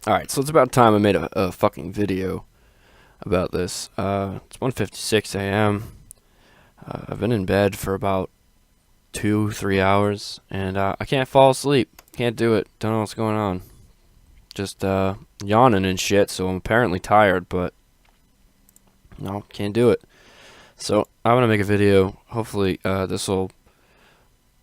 Alright, so it's about time I made a fucking video about this. It's 1:56 a.m. I've been in bed for about 2-3 hours, and I can't fall asleep. Can't do it. Don't know what's going on. Just yawning and shit, so I'm apparently tired, but no, can't do it. So I'm gonna make a video. Hopefully this will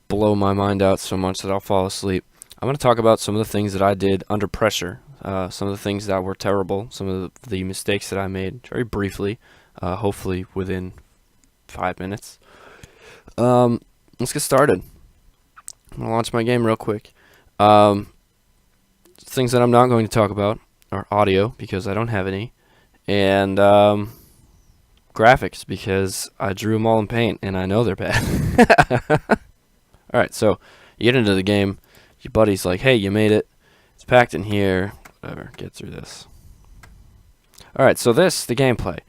blow my mind out so much that I'll fall asleep. I'm gonna talk about some of the things that I did under pressure. Some of the things that were terrible, some of the mistakes that I made, very briefly, hopefully within 5 minutes. Let's get started. I'm going to launch my game real quick. Things that I'm not going to talk about are audio, because I don't have any, and graphics, because I drew them all in Paint, and I know they're bad. Alright, so you get into the game, your buddy's like, hey, you made it, it's packed in here, whatever, get through this. Alright, so the gameplay.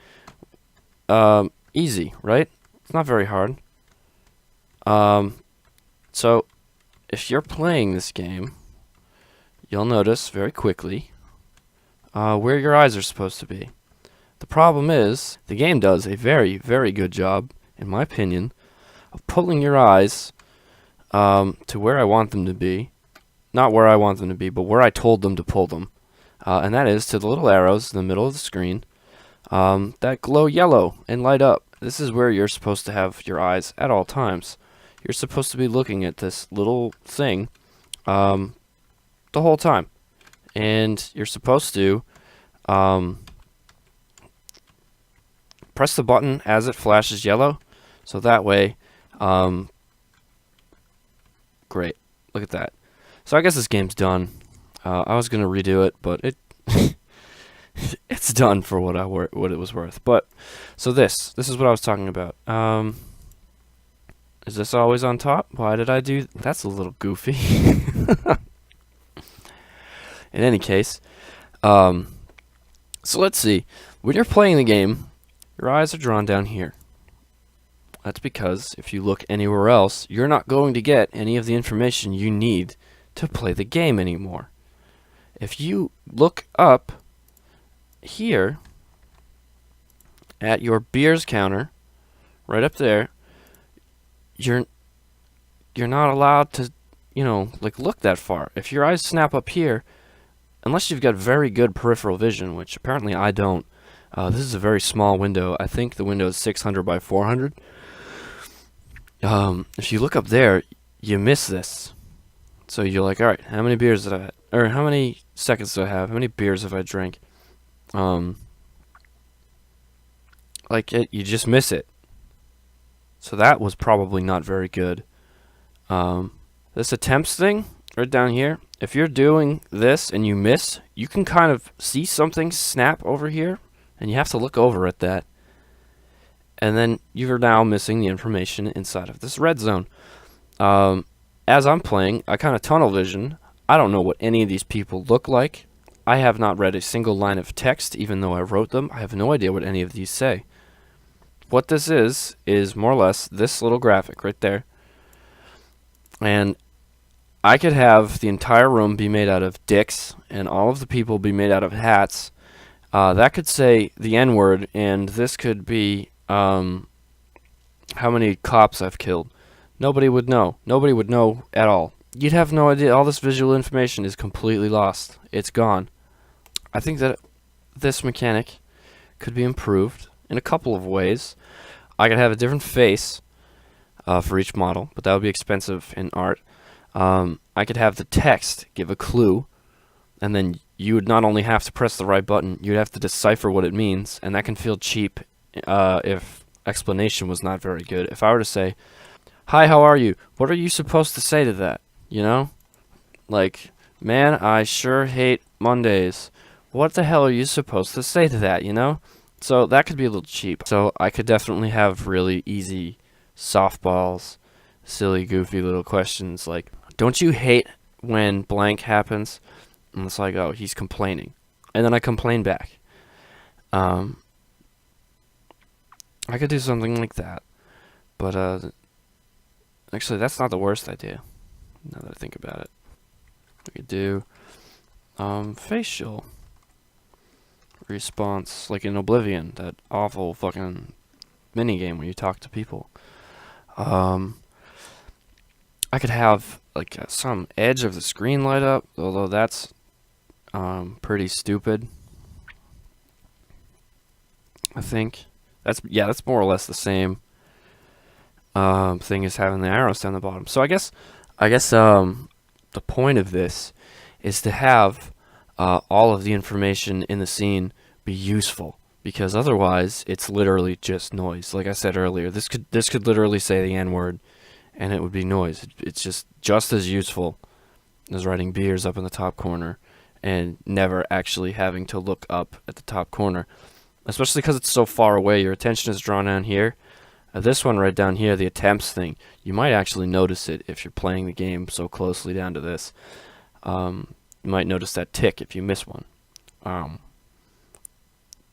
Easy, right? It's not very hard. So, if you're playing this game, you'll notice very quickly where your eyes are supposed to be. The problem is, the game does a very, very good job, in my opinion, of pulling your eyes to where I want them to be. Not where I want them to be, but where I told them to pull them. And that is to the little arrows in the middle of the screen that glow yellow and light up. This is where you're supposed to have your eyes at all times. You're supposed to be looking at this little thing the whole time. And you're supposed to press the button as it flashes yellow. So that way, great. Look at that. So I guess this game's done. I was gonna redo it, but it's done for what it was worth. But so this is what I was talking about. Is this always on top? Why did I do? That's a little goofy. In any case, so let's see. When you're playing the game, your eyes are drawn down here. That's because if you look anywhere else, you're not going to get any of the information you need to play the game anymore. If you look up here at your beers counter, right up there, you're not allowed to, look that far. If your eyes snap up here, unless you've got very good peripheral vision, which apparently I don't, this is a very small window. I think the window is 600 by 400. If you look up there, you miss this. So you're like, all right, how many beers did I have? Or how many seconds do I have? How many beers have I drank? You just miss it. So that was probably not very good. This attempts thing right down here, if you're doing this and you miss, you can kind of see something snap over here, and you have to look over at that. And then you're now missing the information inside of this red zone. As I'm playing, I kind of tunnel vision. I don't know what any of these people look like. I have not read a single line of text, even though I wrote them. I have no idea what any of these say. What this is more or less this little graphic right there. And I could have the entire room be made out of dicks, and all of the people be made out of hats. That could say the N-word, and this could be how many cops I've killed. Nobody would know. Nobody would know at all. You'd have no idea. All this visual information is completely lost. It's gone. I think that this mechanic could be improved in a couple of ways. I could have a different face for each model, but that would be expensive in art. I could have the text give a clue, and then you would not only have to press the right button, you'd have to decipher what it means, and that can feel cheap if explanation was not very good. If I were to say, hi, how are you? What are you supposed to say to that? Like, man, I sure hate Mondays. What the hell are you supposed to say to that, So that could be a little cheap. So I could definitely have really easy softballs, silly, goofy little questions like, don't you hate when blank happens? And it's like, oh, he's complaining. And then I complain back. I could do something like that. But, actually, that's not the worst idea, now that I think about it. We could do facial response, like in Oblivion, that awful fucking minigame where you talk to people. I could have like some edge of the screen light up, although that's pretty stupid. I think that's more or less the same thing as having the arrows down the bottom. So I guess the point of this is to have all of the information in the scene be useful, because otherwise it's literally just noise. Like I said earlier, this could literally say the N-word and it would be noise. It's just as useful as writing beers up in the top corner and never actually having to look up at the top corner, especially because it's so far away. Your attention is drawn down here. This one right down here, the attempts thing, you might actually notice it if you're playing the game so closely down to this. You might notice that tick if you miss one.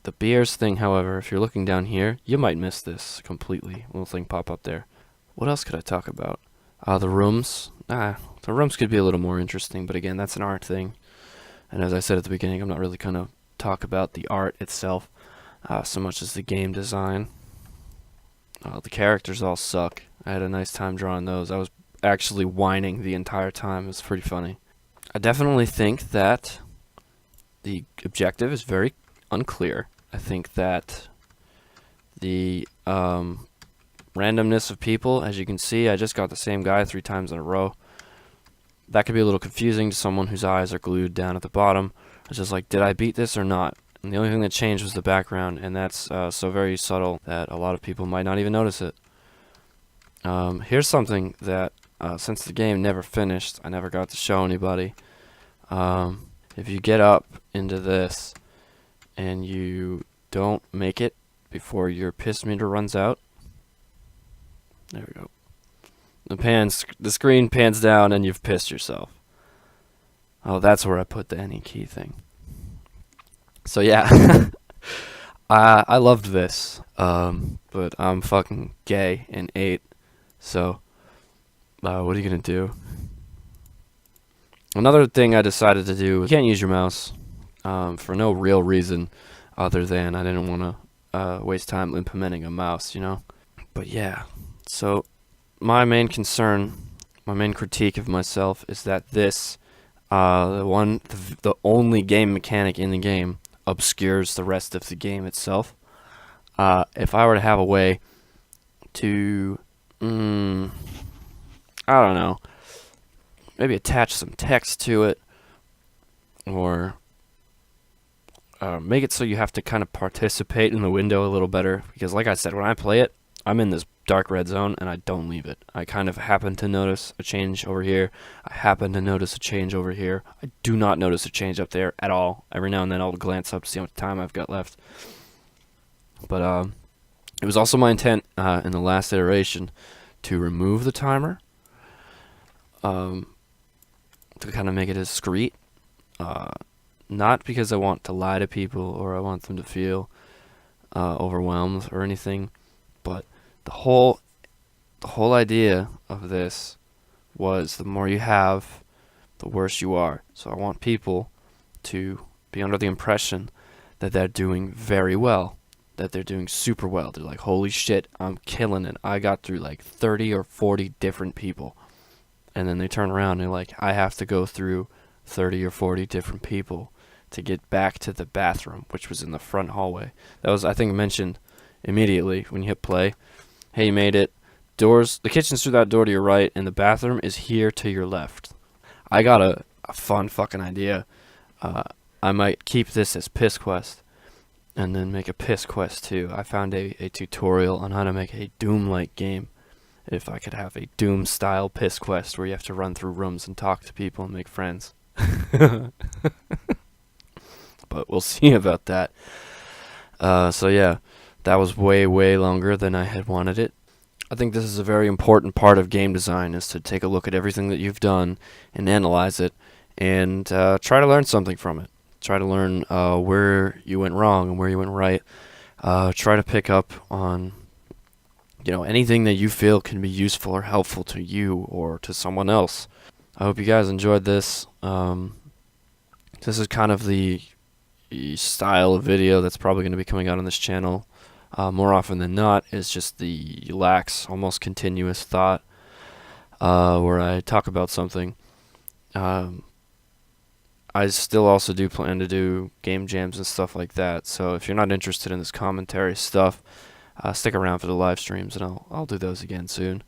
The beers thing, however, if you're looking down here, you might miss this completely. Little thing pop up there. What else could I talk about? The rooms. The rooms could be a little more interesting, but again, that's an art thing. And as I said at the beginning, I'm not really going to talk about the art itself so much as the game design. The characters all suck. I had a nice time drawing those. I was actually whining the entire time. It was pretty funny. I definitely think that the objective is very unclear. I think that the randomness of people, as you can see, I just got the same guy 3 times in a row. That could be a little confusing to someone whose eyes are glued down at the bottom. It's just like, did I beat this or not? And the only thing that changed was the background, and that's so very subtle that a lot of people might not even notice it. Here's something that, since the game never finished, I never got to show anybody. If you get up into this and you don't make it before your piss meter runs out, there we go. The screen pans down and you've pissed yourself. Oh, that's where I put the any key thing. So yeah, I loved this, but I'm fucking gay and 8, so what are you gonna do? Another thing I decided to do, you can't use your mouse for no real reason other than I didn't want to waste time implementing a mouse, you know? But yeah, so my main concern, my main critique of myself is that this, the only game mechanic in the game, obscures the rest of the game itself. If I were to have a way to, I don't know, maybe attach some text to it, or make it so you have to kind of participate in the window a little better, because like I said, when I play it, I'm in this dark red zone and I don't leave it. I kind of happen to notice a change over here. I happen to notice a change over here. I do not notice a change up there at all. Every now and then I'll glance up to see how much time I've got left. But it was also my intent in the last iteration to remove the timer, to kind of make it discreet. Not because I want to lie to people or I want them to feel overwhelmed or anything, but the whole idea of this was the more you have, the worse you are. So I want people to be under the impression that they're doing very well, that they're doing super well. They're like, holy shit, I'm killing it. I got through like 30 or 40 different people. And then they turn around and they're like, I have to go through 30 or 40 different people to get back to the bathroom, which was in the front hallway. That was, I think, mentioned immediately when you hit play. Hey, you made it. The kitchen's through that door to your right, and the bathroom is here to your left. I got a fun fucking idea. I might keep this as Piss Quest, and then make a Piss Quest too. I found a tutorial on how to make a Doom-like game. If I could have a Doom-style Piss Quest where you have to run through rooms and talk to people and make friends. But we'll see about that. So yeah. That was way, way longer than I had wanted it. I think this is a very important part of game design, is to take a look at everything that you've done and analyze it and try to learn something from it. Try to learn where you went wrong and where you went right. Try to pick up on anything that you feel can be useful or helpful to you or to someone else. I hope you guys enjoyed this. This is kind of the style of video that's probably going to be coming out on this channel more often than not. Is just the lax, almost continuous thought where I talk about something. I still also do plan to do game jams and stuff like that. So if you're not interested in this commentary stuff, stick around for the live streams, and I'll do those again soon.